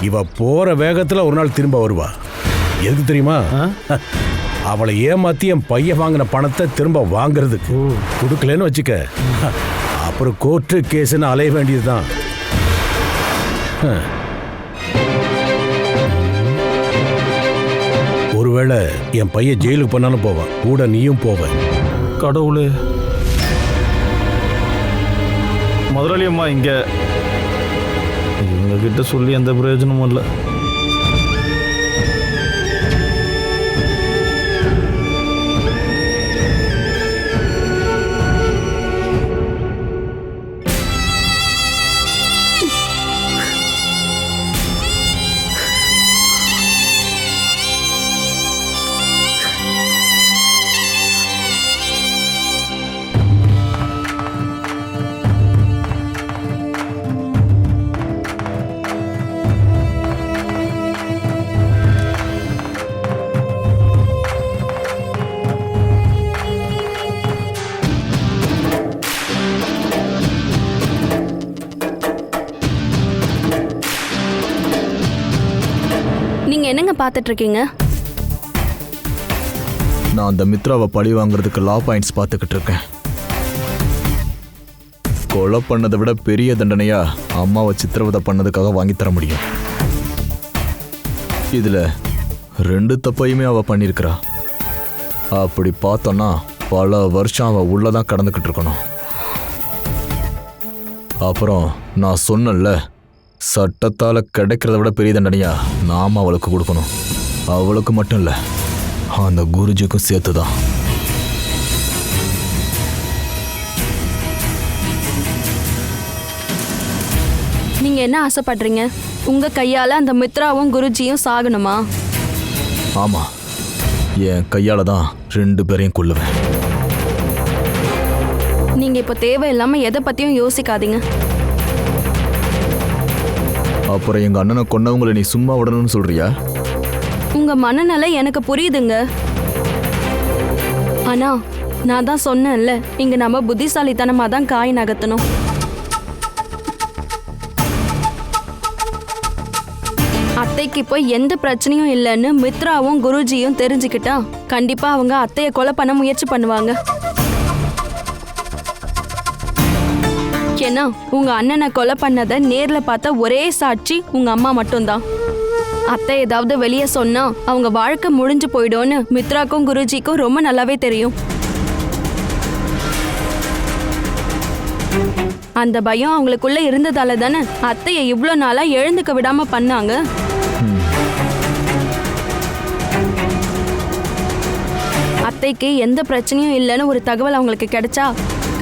இவ போற வேகத்துல ஒரு நாள் திரும்ப வருவா. எதுக்கு தெரியுமா? அவளை ஏமாத்தி என் பையன் வாங்கின பணத்தை திரும்ப வாங்குறதுக்கு. கொடுக்கலன்னு வச்சுக்க, அப்புறம் கோர்ட்டு கேஸ்ன்னு அலைய வேண்டியதுதான். ஒருவேளை என் பையன் ஜெயிலுக்கு போனாலும் போவான், கூட நீயும் போவ. கடவுளே, முதலாளி அம்மா இங்க இவங்க கிட்ட சொல்லி எந்த பிரயோஜனமும் இல்லை. பார்த்துட்டு இருக்கீங்க? நான் அந்த மித்ராவை பழி வாங்குறதுக்கு லா பாயிண்ட்ஸ் பார்த்துக்கிட்டு இருக்கேன். கொலை பண்ணதை விட பெரிய தண்டனையா அம்மாவை சித்திரவதை பண்ணதுக்காக வாங்கி தர முடியும். இதுல 2 தப்பையுமே அவ பண்ணியிருக்கிறா. அப்படி பார்த்தோன்னா பல வருஷம் அவ உள்ளதான் கடந்துக்கிட்டு இருக்கணும். அப்புறம் நான் சொன்னல, சட்டத்தால கிடைக்கிறத விட பெரிய தண்டனையா நாம அவளுக்கு கொடுக்கணும். அவளுக்கு மட்டும் இல்ல, அந்த குருஜிக்கும் சேர்த்துதான். நீங்க என்ன ஆசைப்படுறீங்க? உங்க கையால அந்த மித்ராவும் குருஜியும் சாகணுமா? ஆமா, என் கையால தான் 2 பேரையும் கொல்லுவேன். நீங்க இப்ப தேவையில்லாம எதை பத்தியும் யோசிக்காதீங்க. அப்புறம் எங்க அண்ணனை கொன்னவங்களை நீ சும்மா விடணும்னு சொல்றியா? உங்க மனநிலை எனக்கு புரியுதுங்க. ஆனா நான் தான் சொன்னேன்ல, இங்க நம்ம புத்திசாலித்தனமா தான் காய் நகர்த்தணும். அத்தைக்கு இப்போ எந்த பிரச்சனையும் இல்லைன்னு மித்ராவும் குருஜியும் தெரிஞ்சுக்கிட்டா கண்டிப்பா அவங்க அத்தையை கொலை பண்ண முயற்சி பண்ணுவாங்க. ஏன்னா உங்க அண்ணனை கொலை பண்ணதை நேர்ல பார்த்த ஒரே சாட்சி உங்க அம்மா மட்டும்தான். அத்தை ஏதாவது வெளியே சொன்னா அவங்க வாழ்க்கை முடிஞ்சு போயிடும்னு மித்ராக்கும் குருஜிக்கும் ரொம்ப நல்லாவே தெரியும். அந்த பயம் அவங்களுக்குள்ள இருந்ததால தானே அத்தையை இவ்வளோ நாளா எழுந்துக்க விடாம பண்ணாங்க. அத்தைக்கு எந்த பிரச்சனையும் இல்லைன்னு ஒரு தகவல் அவங்களுக்கு கிடைச்சா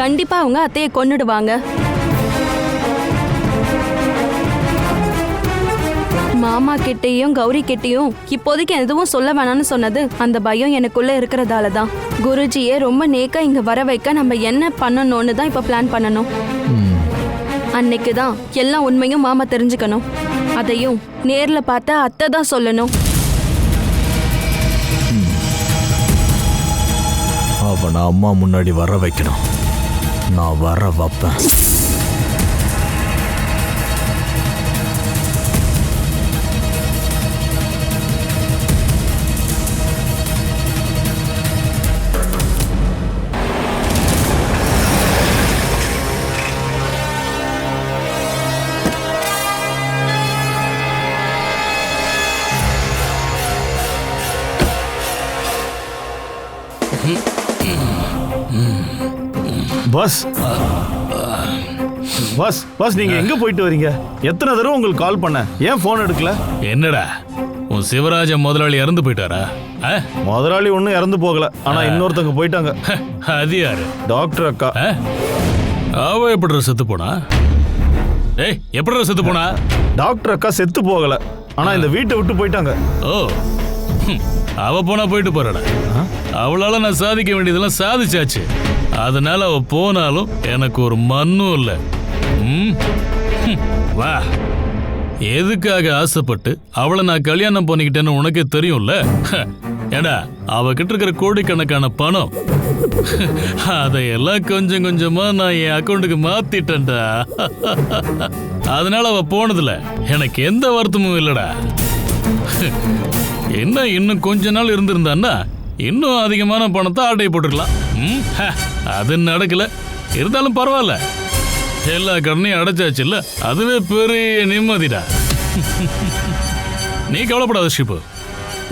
கண்டிப்பா அவங்க அத்தையை கொன்னுடுவாங்க. மாமா கிட்டேயும் கௌரி கிட்டேயும் இப்போதைக்கு எதுவும் சொல்ல வேணாம்னு சொன்னது அந்த பயம் எனக்குள்ள இருக்கிறதால தான். குருஜியை ரொம்ப நேக்கா இங்க வர வைக்க நம்ம என்ன பண்ணணும்னு தான் இப்ப பிளான் பண்ணணும். அன்னைக்கு தான் எல்லா உண்மையும் மாமா தெரிஞ்சுக்கணும். அதையும் நேர்ல பார்த்த அத்தை தான் சொல்லணும். அவனை அம்மா முன்னாடி வர வைக்கணும். நான் வர வைப்பேன். பாஸ் பாஸ் பாஸ், நீங்க எங்க போயிட்டு வரீங்க? எத்தனை தடவை உங்களுக்கு கால் பண்ண, ஏன் போன் எடுக்கல? என்னடா உன் சிவராஜ முதலாளி இறந்து போயிட்டாரா? முதலாளி ஒன்றும் இறந்து போகல, ஆனா இன்னொருத்தவங்க போயிட்டாங்க. அது யாரு? டாக்டர் அக்கா. அவ எப்படி செத்து போனா? ஏய், எப்படி செத்து போனா? டாக்டர் அக்கா செத்து போகல, ஆனா இந்த வீட்டை விட்டு போயிட்டாங்க. ஓ, அவ போனா போயிட்டு போறடா. அவளால நான் சாதிக்க வேண்டியதெல்லாம் சாதிச்சாச்சு. அதனால அவ போனாலும் எனக்கு ஒரு மண்ணும் இல்லை. வா, எதுக்காக ஆசைப்பட்டு அவளை நான் கல்யாணம் பண்ணிக்கிட்டேன்னு உனக்கே தெரியும்ல. ஏடா, அவகிட்ட இருக்கிற கோடிக்கணக்கான பணம் அதையெல்லாம் கொஞ்சம் கொஞ்சமா நான் என் அக்கௌண்ட்டுக்கு மாத்திட்டேன்டா. அதனால அவ போனதுல எனக்கு எந்த வருத்தமும் இல்லடா. என்ன இன்னும் கொஞ்ச நாள் இருந்திருந்தான்னா இன்னும் அதிகமான பணத்தை ஆட்டை போட்டுருக்கலாம். அது நடக்கல. இருந்தாலும் பரவாயில்ல, எல்லா கடனையும் அடைச்சாச்சு இல்ல, அதுவே பெரிய நிம்மதிடா. நீ கவலைப்படாத ஷிப்பு,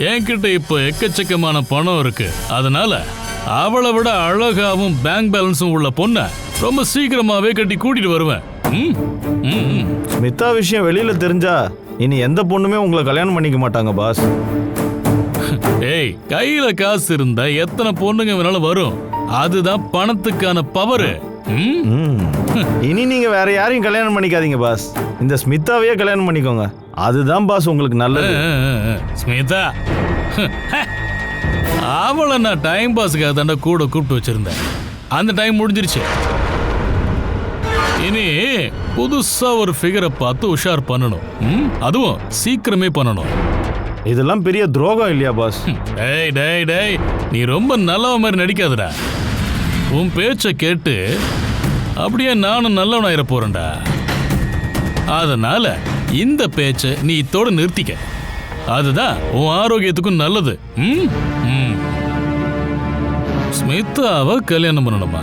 என்கிட்ட இப்போ எக்கச்சக்கமான பணம் இருக்கு. அதனால அவளை விட அழகாவும் பேங்க் பேலன்ஸும் உள்ள பொண்ணை ரொம்ப சீக்கிரமாவே கட்டி கூட்டிட்டு வருவேன். ஸ்மிதா விஷயம் வெளியில தெரிஞ்சா இனி எந்த பொண்ணுமே உங்களை கல்யாணம் பண்ணிக்க மாட்டாங்க பாஸ். ஏய், கையில காசு இருந்தா எத்தனை பொண்ணுங்க வேணாலும் வரும். அதுதான் பணத்துக்கான பவர். இனி நீங்க வேற யாரையும் கல்யாணம் பண்ணிக்காதீங்க பாஸ். இந்த ஸ்மிதாவையே கல்யாணம் பண்ணிக்கோங்க. அதுதான் பாஸ் உங்களுக்கு நல்லது. ஸ்மிதா, அவளை நான் டைம் பாஸுக்காக தாண்டா கூட கூப்பிட்டு வச்சிருந்தேன். அந்த டைம் முடிஞ்சிருச்சு. இனி புதுசா ஒரு ஃபிகரை பார்த்து உஷார் பண்ணணும். அதுவும் சீக்கிரமே பண்ணணும். இதெல்லாம் பெரிய துரோகம் இல்லையா பாஸ்? டேய் டேய் டேய், நீ ரொம்ப நல்லவ மாதிரி நடிக்காதடா. உன் பேச்சை கேட்டு அப்படியே நானும் நல்லவனாயிர போறேன்டா. அதனால இந்த பேச்சை நீ இத்தோட நிறுத்திக்க. அதுதான் உன் ஆரோக்கியத்துக்கும் நல்லது. ஸ்மிதாவை கல்யாணம் பண்ணணுமா?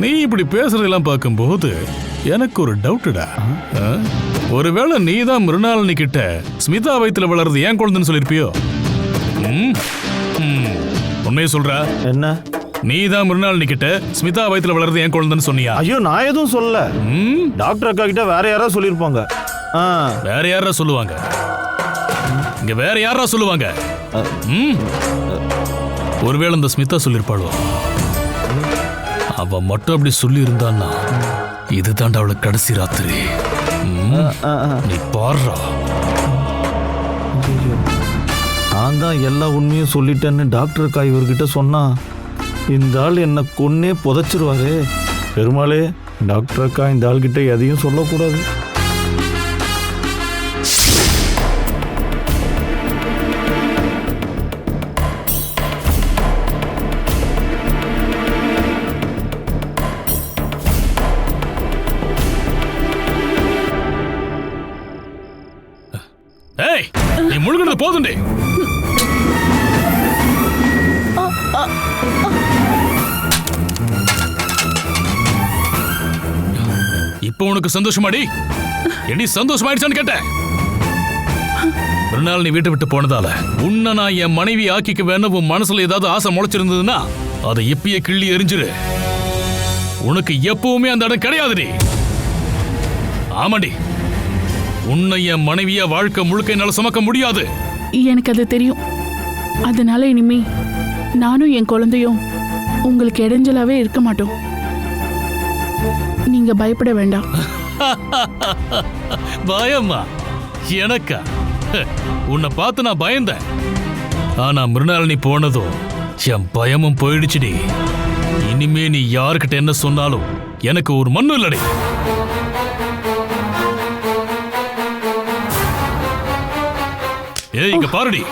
நீ இப்படி பேசுறதெல்லாம் பார்க்கும்போது எனக்கு ஒரு டவுட்டுடா. ஒருவேளை நீ தான் மிருணாளினி கிட்ட ஸ்மிதா வயித்துல வளர்றது ஏன் குழந்தைன்னு சொல்லிருப்பியோ? உண்மையை சொல்றா? என்ன? நீ தான் மிருணாளினி கிட்ட ஸ்மிதா வயித்துல வளர்றது ஏன் குழந்தைன்னு சொன்னியா? ஐயோ, நான் எதுவும் சொல்லல. டாக்டர் அக்கா கிட்ட வேற யாராவது சொல்லிருப்பாங்க. வேற யாரா சொல்லுவாங்க? இங்க வேற யாரா சொல்லுவாங்க? ஒருவேளை இந்த ஸ்மிதா சொல்லிருப்பாளோ? அவ மட்டும் அப்படி சொல்லி இருந்தான்னா இதுதான்டா அவளுக்கு கடைசி ராத்திரி. நீ பாடுறா. நான் தான் எல்லா உண்மையும் சொல்லிட்டேன்னு டாக்டர் அக்கா இவர்கிட்ட சொன்னா இந்த ஆள் என்ன கொன்னே புதைச்சிருவாரு. பெருமாளே, டாக்டர் அக்கா இந்த ஆள்கிட்ட எதையும் சொல்லக்கூடாது. ஏய், நீ முழுகிறது போதுண்டே. இப்போ உனக்கு சந்தோஷமாடி? எடி சந்தோஷமாயிடுச்சான்னு கேட்டேன். ஒரு நாள் நீ வீட்டை விட்டு போனதால உன்னை நான் என் மனைவி ஆக்கிக்க வேணும் உன் மனசுல ஏதாவது ஆசை முளைச்சிருந்ததுன்னா அதை இப்பயே கிள்ளி எரிஞ்சிரு. உனக்கு எப்பவுமே அந்த இடம் கிடையாதுடி. ஆமாடி, உன்னை என் மனைவியா வாழ்க்கை முழுக்க என்னால சுமக்க முடியாது. எனக்கு அது தெரியும். அதனால இனிமே நானும் என் குழந்தையும் உங்களுக்கு இடைஞ்சலாவே இருக்க மாட்டோம். நீங்க பயப்பட வேண்டாம். பயமா? எனக்கா? உன்னை பார்த்து நான் பயந்தேன். ஆனா மிருணாளினி போனதும் என் பயமும் போயிடுச்சுடி. இனிமே நீ யாருக்கிட்ட என்ன சொன்னாலும் எனக்கு ஒரு மண்ணு இல்லடி. ஏய், இங்க பாருடி,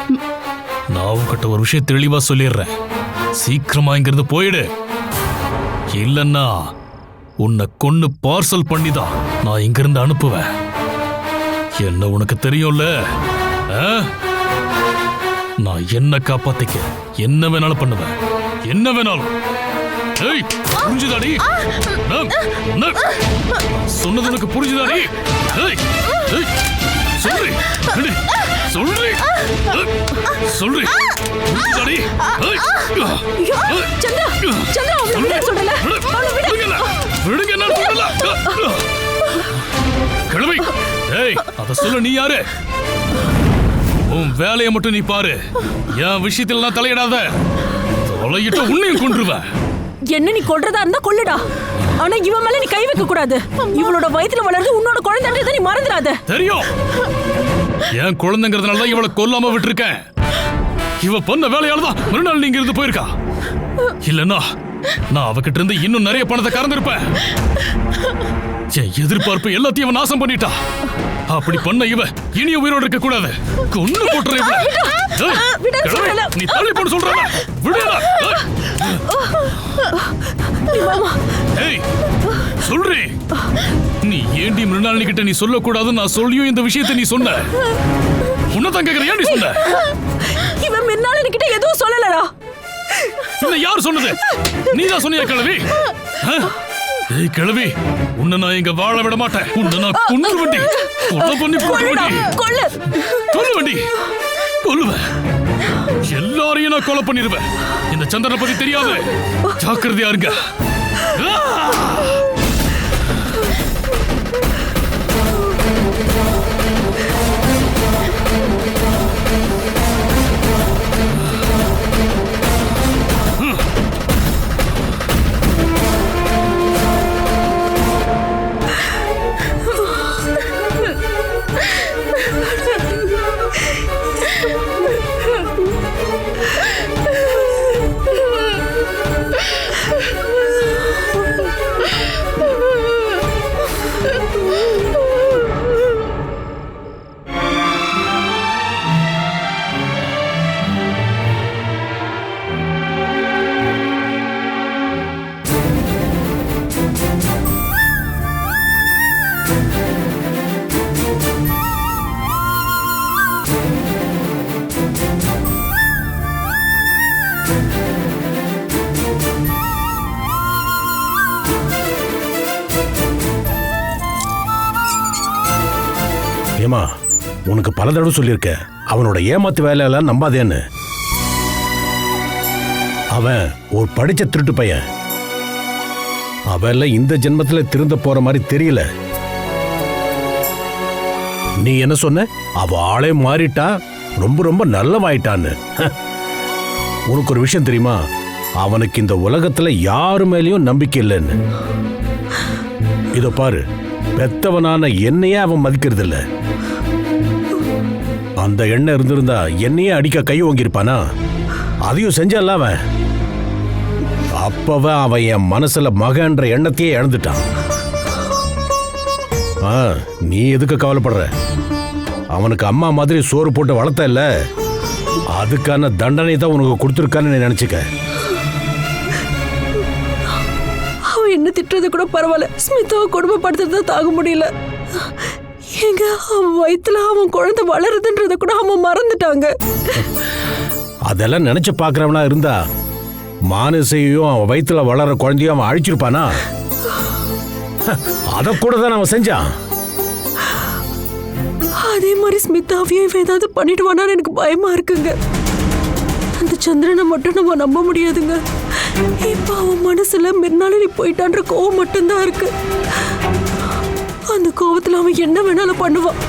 நான் உன்கிட்ட ஒரு விஷயம் தெளிவா சொல்லிடுறேன். சீக்கிரமா இங்கிருந்து போயிடு. இல்லன்னா உன்னை கொன்னு பார்சல் பண்ணிதான் நான் இங்கிருந்து அனுப்புவேன். என்ன உனக்கு தெரியும்ல? நான் என்ன காப்பாத்திக்க என்ன வேணாலும் பண்ணுவேன். என்ன வேணாலும். ஏய், புரிஞ்சுதாடி? சொன்னது உனக்கு புரிஞ்சுதாடி? ஏய், ஏய், சொல்றி சொல்றி சொல்றி புரிஞ்சுதாடி? கிழமை, ஏய், அத சொல்ல நீ யாரு? உன் வேலையை மட்டும் நீ பாரு. என் விஷயத்தில் நான் தலையிடாத. தலையிட்ட உன்னையும் கொன்றுவேன். என்ன நீ கொல்றதா இருந்தா கொல்லுடா. ஆனா இவ மேல நீ கை வைக்க கூடாது. இவளோட வயித்துல வளர்ந்து உன்னோட குழந்தைன்றதை நீ மறந்துடாத. தெரியும். என் குழந்தைங்கிறதுனால தான் இவளை கொல்லாம விட்டுருக்கேன். இவ பண்ண வேலையால தான் மறுநாள் நீங்க இருந்து போயிருக்கா. இல்லன்னா நான் அவகிட்ட இருந்து இன்னும் நிறைய பணத்தை கறந்திருப்பேன். என் எதிர்பார்ப்பு எல்லாத்தையும் இவன் நாசம் பண்ணிட்டா. அப்படி பண்ண இவ இனியும் உயிரோடு இருக்க கூடாது. கொன்னு போட்டுற இவ. நீ தள்ளி போட சொல்ற. விடுடா. ஏய், சொல்றே. நீ ஏண்டி மிருணாளினி கிட்ட நீ சொல்லக்கூடாது நான் சொல்லியும் இந்த விஷயத்தை நீ சொன்ன. உன்னதான் கேக்குற, ஏன் நீ சொன்ன? இவன் மிருணாளினி கிட்ட எதுவும் சொல்லலடா. என்ன யார் சொன்னது? நீதான் சொன்னியா கிழவி? ஏய் கிழவி, உன்னை நான் இங்க வாழ விட மாட்டேன். உன்னை நான் கொன்னு வண்டி கொலை பண்ணி கொல்லுவண்டி கொல்லுவேன். எல்லாரையும் நான் கொலை பண்ணிடுவேன். இந்த சந்திரனை பத்தி தெரியாது. ஜாக்கிரதையா இருங்க. உனக்கு பல தடவை சொல்லியிருக்க அவனோட ஏமாத்து வேலையெல்லாம் நம்பாதேன்னு. அவன் ஒரு படிச்ச திருட்டு பையன். அவன் இந்த ஜென்மத்துல திருந்த போற மாதிரி தெரியல. நீ என்ன சொன்ன? அவ ஆளே மாறிட்டா, ரொம்ப ரொம்ப நல்லவாயிட்டான்னு. உனக்கு ஒரு விஷயம் தெரியுமா? அவனுக்கு இந்த உலகத்துல யாரு மேலேயும் நம்பிக்கை இல்லைன்னு. இதோ பாரு, பெத்தவனான என்னையே அவன் மதிக்கிறது இல்ல. அந்த எண்ணம் இருந்திருந்தா என்னையே அடிக்க கை ஓங்கிருப்பானா? அதையும் செஞ்சல்ல அவன். அப்பவ அவன் என் மனசுல மகன்ற எண்ணத்தையே இழந்துட்டான். நீ எதுக்கு கவலைப்படுற? அவனுக்கு அம்மா மாதிரி சோறு போட்டு வளர்த்த இல்ல, அதுக்கான தண்டனை தான் உனக்கு கொடுத்துருக்கான்னு நீ நினைச்சுக்க. அவன் என்ன திட்டுறது கூட பரவாயில்ல, ஸ்மிதாவை குடும்பப்படுத்துறத தாங்க முடியல. எங்க அவன் வயித்துல அவன் குழந்தை வளருதுன்றத கூட அவன் மறந்துட்டாங்க. அதெல்லாம் நினைச்சு பாக்குறவனா இருந்தா மானசையும் அவன் வயித்துல வளர குழந்தையும் அவன் அழிச்சிருப்பானா? அத கூட தான் அவன் செஞ்சான். அதே மாதிரி ஸ்மிதாவையும் ஏதாவது பண்ணிடுவானான்னு எனக்கு பயமா இருக்குங்க. அந்த சந்திரனை மட்டும் நம்ம நம்ப முடியாதுங்க. இப்ப அவன் மனசுல மின்னாலி போயிட்டான்ற கோவம் மட்டும்தான் இருக்கு. அந்த கோவத்துல அவன் என்ன வேணாலும் பண்ணுவான்.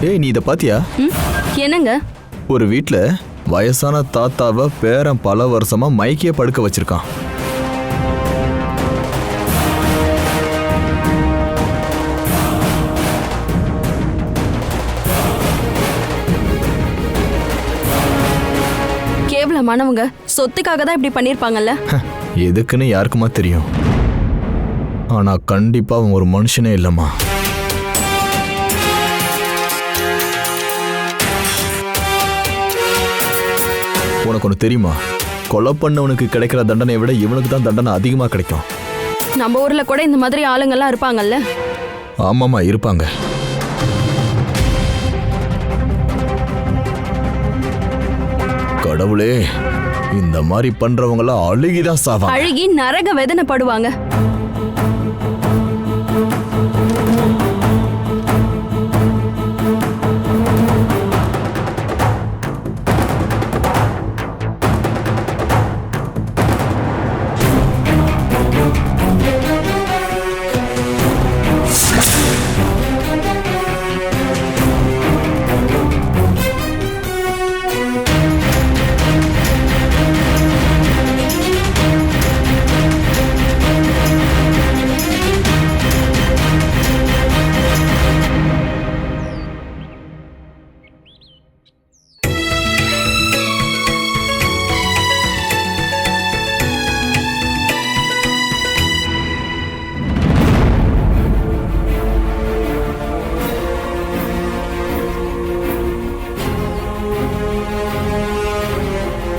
ஏய், நீ இதை பாத்தியா? என்னங்க? ஒரு வீட்ல வயசான தாத்தாவை பேரன் பல வருஷமா மைக்கிய படுக்க வச்சிருக்கான். கேவலமானவங்க. சொத்துக்காக தான் இப்படி பண்ணிருப்பாங்கல்ல. எதுக்குன்னு யாருக்குமா தெரியும். ஆனா கண்டிப்பா அவன் ஒரு மனுஷனே இல்லம்மா. உனக்கு ஒன்று தெரியுமா? கொலை பண்ணவனுக்கு கிடைக்கிற தண்டனை விட இவனுக்கு தான் தண்டனை அதிகமாக கிடைக்கும். நம்ம ஊர்ல கூட இந்த மாதிரி ஆளுங்கெல்லாம் இருப்பாங்கல்ல. ஆமாமா, இருப்பாங்க. கடவுளே, இந்த மாதிரி பண்றவங்கள அழுகிதான் சாவாங்க. அழுகி நரக வேதனைப்படுவாங்க.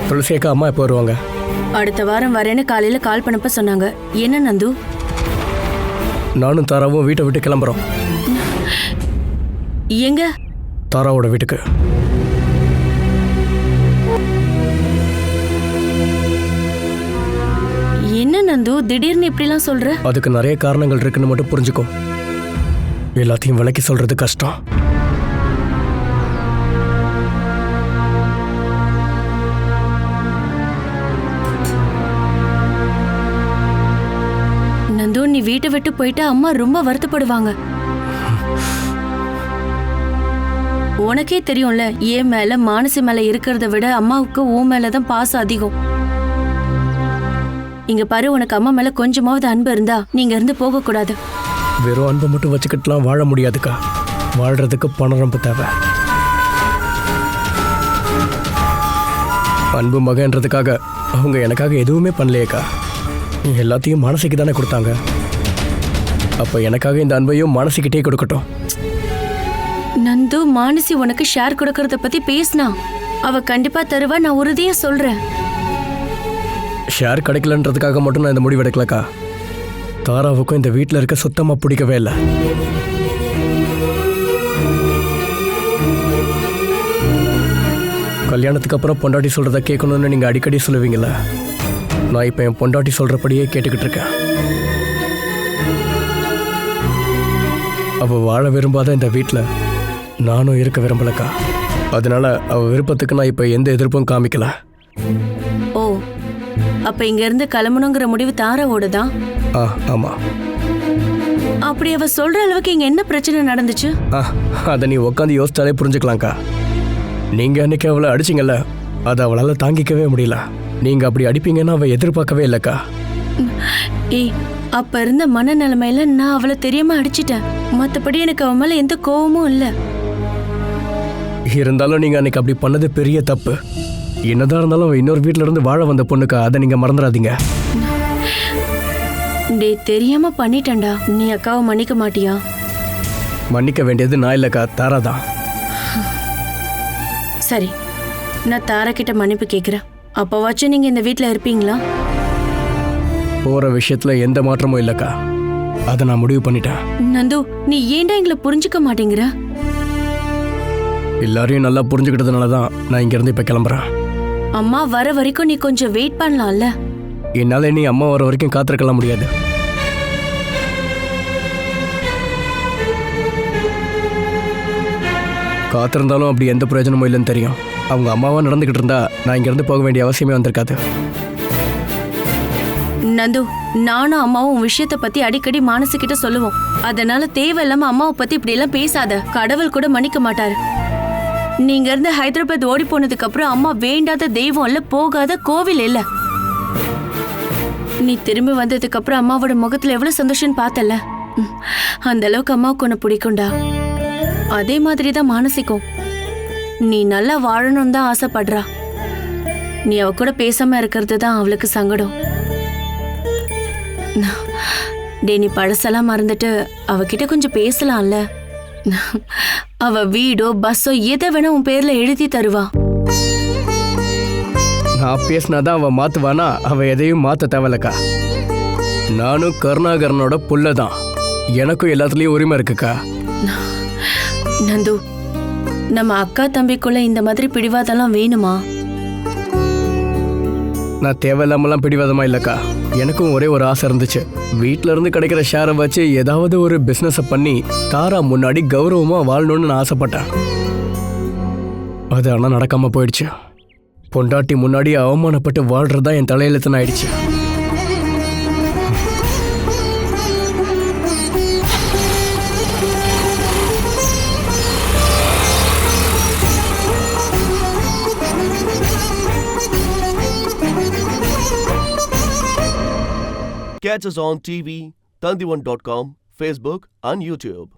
துளசி அக்கா அம்மா எப்போ வருவாங்க? அடுத்த வாரம் வரேன்னு காலையில கால் பண்ணப்ப சொன்னாங்க. என்ன நந்து? நானும் தாராவும் வீட்டை விட்டு கிளம்புறோம். எங்க? தாராவோட வீட்டுக்கு. என்ன நந்து திடீர்னு இப்படிலாம் சொல்ற? அதுக்கு நிறைய காரணங்கள் இருக்குன்னு மட்டும் புரிஞ்சுக்கோ. எல்லாத்தையும் விளக்கி சொல்றது கஷ்டம். நந்து, நீ வீட்டை விட்டு போயிட்டா அம்மா ரொம்ப வருத்தப்படுவாங்க. உனக்கே தெரியும்ல, என் மேல மானசி மேல இருக்கிறத விட அம்மாவுக்கு உன் மேலதான் பாசம் அதிகம். இங்க பாரு, உனக்கு அம்மா மேல கொஞ்சமாவது அன்பு இருந்தா நீங்க இருந்து போக கூடாது. வெறும் அன்பை மட்டும் வச்சுக்கிட்டுலாம் வாழ முடியாதுக்கா. வாழ்றதுக்கு பணம் ரொம்ப தேவை. அன்பு மகன்றதுக்காக அவங்க எனக்காக எதுவுமே பண்ணலையேக்கா. எல்லாத்தையும் மனசுக்கு தானே கொடுத்தாங்க. அப்ப எனக்காக இந்த அன்பையும் மனசுக்கிட்டே கொடுக்கட்டும். நந்து, மானசி உனக்கு ஷேர் கொடுக்கறத பத்தி பேசினா அவ கண்டிப்பா தருவா, நான் உறுதியா சொல்றேன். ஷேர் கிடைக்கலன்றதுக்காக மட்டும் நான் இந்த முடிவு எடுக்கலக்கா. தாராவுக்கும் இந்த வீட்டில் இருக்க சுத்தமா பிடிக்கவே இல்லை. கல்யாணத்துக்கு அப்புறம் பொண்டாட்டி சொல்றத கேட்கணும்னு நீங்க அடிக்கடி சொல்லுவீங்கல்ல, நான் இப்ப என் பொண்டாட்டி சொல்றபடியே கேட்டுக்கிட்டு இருக்கேன். அவ வாழ விரும்பாத இந்த வீட்டில் நானும் இருக்க விரும்பலக்கா. அதனால அவ விருப்பத்துக்கு நான் இப்ப எந்த எதிர்ப்பும் காமிக்கல. ஓ, அப்ப இங்க இருந்து கிளம்பணுங்கிற முடிவு தாராவோட தான்? ஆமா. அப்படி அவ சொல்ற அளவுக்கு இங்க என்ன பிரச்சனை நடந்துச்சு? அதை நீ உட்காந்து யோசிச்சாலே புரிஞ்சுக்கலாம்க்கா. நீங்க அன்னைக்கு அவளை அடிச்சிங்கல்ல, அதை அவளால தாங்கிக்கவே முடியல. நீங்க அப்படி அடிப்பீங்கன்னு அவ எதிர்பார்க்கவே இல்லக்கா. ஏய், அப்ப இருந்த மனநிலைமையில நான் அவளை தெரியாம அடிச்சிட்டேன். மத்தபடி எனக்கு அவன் மேல எந்த கோவமும் இல்ல. இருந்தாலும் நீங்க அன்னைக்கு அப்படி பண்ணது பெரிய தப்பு. என்னதான் இருந்தாலும் அவ இன்னொரு வீட்டுல இருந்து வாழ வந்த பொண்ணுக்கா, அதை நீங்க மறந்துடாதீங்க. டேய், தெரியாம பண்ணிட்டேன்டா. நீ அக்காவை மன்னிக்க மாட்டியா? மன்னிக்க வேண்டியது நான் இல்லக்கா, தாராதான். சரி, நான் தாரா கிட்ட மன்னிப்பு கேட்கிறேன். அப்பவாச்சும் நீங்க இந்த வீட்டுல இருப்பீங்களா? போற விஷயத்துல எந்த மாற்றமும் இல்லக்கா, அதை நான் முடிவு பண்ணிட்டேன். நந்து, நீ ஏன்டா எங்களை புரிஞ்சுக்க மாட்டேங்கிற? எல்லாரையும் நல்லா புரிஞ்சுக்கிட்டதுனால தான் நான் இங்க இருந்து இப்ப கிளம்புறேன். அம்மா வர வரைக்கும் நீ கொஞ்சம் வெயிட் பண்ணலாம்ல? என்னால நீ அம்மா வர வரைக்கும் காத்திருக்கலாம் முடியாது. காத்திருந்தாலும் அப்படி எந்த பிரயோஜனமும் இல்லைன்னு தெரியும். அவங்க அம்மாவா நடந்துகிட்டு இருந்தா நான் இங்க இருந்து போக வேண்டிய அவசியமே வந்திருக்காது. நந்து, நானும் அம்மாவும் உன் விஷயத்தை பத்தி அடிக்கடி மானசி கிட்ட சொல்லுவோம். அதனால தேவையில்லாம அம்மாவை பத்தி இப்படி எல்லாம் பேசாத. கடவுள் கூட மன்னிக்க மாட்டாரு. நீங்க இருந்து ஹைதராபாத் ஓடி போனதுக்கு அப்புறம் அம்மா வேண்டாத தெய்வம் இல்ல, போகாத கோவில் இல்ல. நீ திரும்பி வந்ததுக்கு அப்புறம் அம்மாவோட முகத்துல எவ்வளவு சந்தோஷம் பார்த்தல. அந்த அளவுக்கு அம்மாவுக்கு உன்னை பிடிக்கும்டா. அதே மாதிரிதான் மானசிக்கும். நீ நல்லா வாழணும் தான் ஆசைப்படுறா. நீ அவ கூட பேசாம இருக்கிறது தான் அவளுக்கு சங்கடம். டே, நீ பழசெல்லாம் மறந்துட்டு அவகிட்ட கொஞ்சம் பேசலாம்ல? அவ வீடோ பஸ்ஸோ எதை வேணா உன் பேர்ல எழுதி தருவா. நான் பேசினாதான் அவ மாத்துவானா? அவ எதையும் மாத்த தேவலக்கா. நானும் கருணாகரனோட புள்ளதான். எனக்கும் எல்லாத்துலயும் உரிமை இருக்குக்கா. நந்து, நம்ம அக்கா தம்பிக்குள்ள இந்த மாதிரி பிடிவாதெல்லாம் வேணுமா? நான் தேவையில்லாமலாம் பிடிவாதமா இல்லக்கா. எனக்கும் ஒரே ஒரு ஆசை இருந்துச்சு. வீட்டில இருந்து கிடைக்கிற ஷேரை வச்சு ஏதாவது ஒரு பிசினஸ் பண்ணி தாரா முன்னாடி கௌரவமா வாழணும்னு நான் ஆசைப்பட்டேன். அது ஆனா நடக்காம போயிடுச்சு. பொண்டாட்டி முன்னாடி அவமானப்பட்டு வாழ்றதா என் தலையெழுத்துன்னு ஆயிடுச்சு. Catch us on TV, Tandivan.com, Facebook and YouTube.